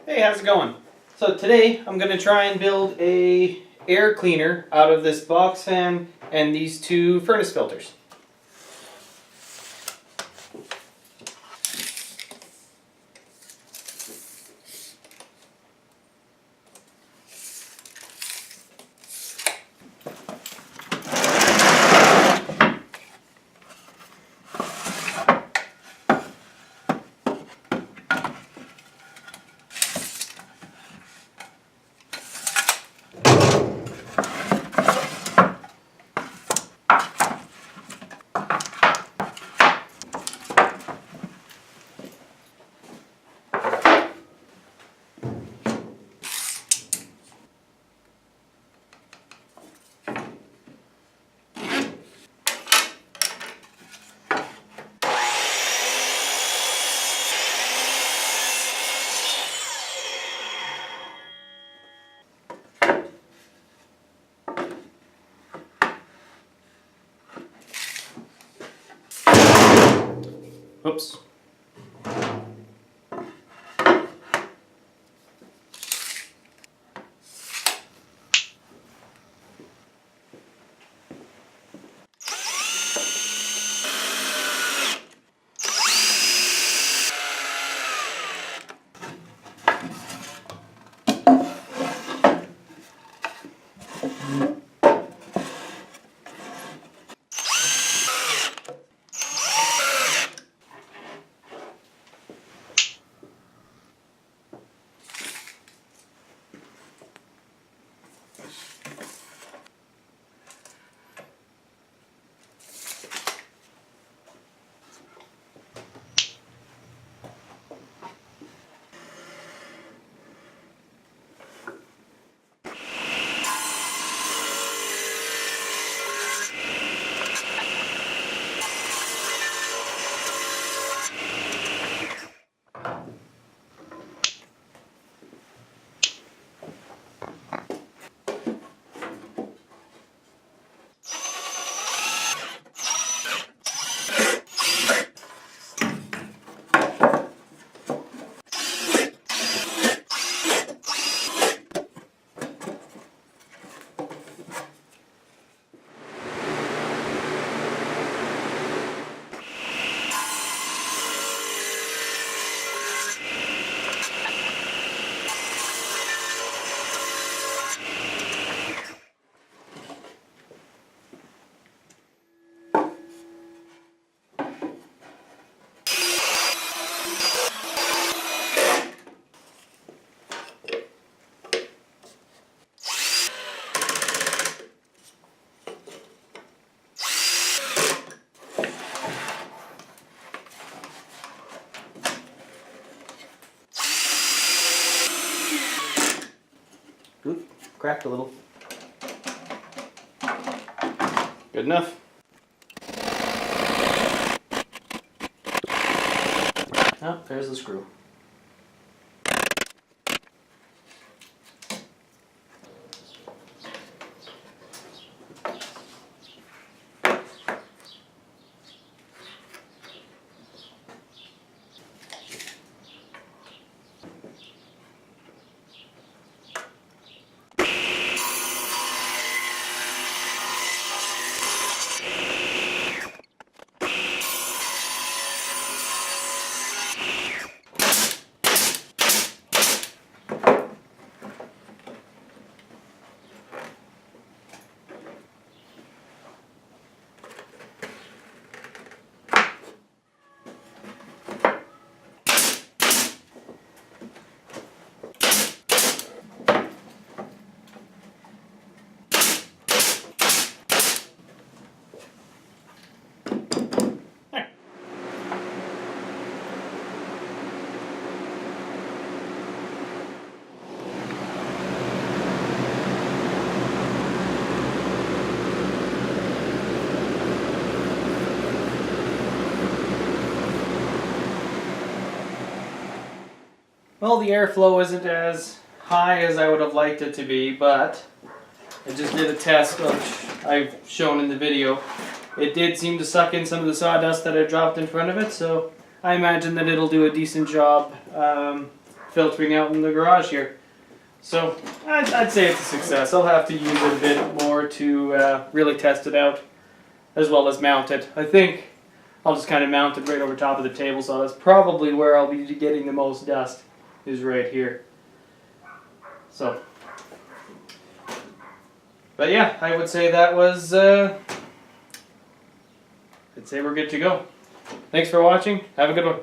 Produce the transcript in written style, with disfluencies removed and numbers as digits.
Hey, how's it going? So today I'm going to try and build a air cleaner out of this box fan and these two furnace filters. Oops. Oop, cracked a little. Good enough. Oh, there's the screw. Well, the airflow isn't as high as I would have liked it to be, but I just did a test, which I've shown in the video. It did seem to suck in some of the sawdust that I dropped in front of it, so I imagine that it'll do a decent job filtering out in the garage here. So I'd say it's a success. I'll have to use it a bit more to really test it out, as well as mount it. I think I'll just kind of mount it right over top of the table, so that's probably where I'll be getting the most dust, is right here. So, but yeah, I would say that was, I'd say we're good to go. Thanks for watching. Have a good one.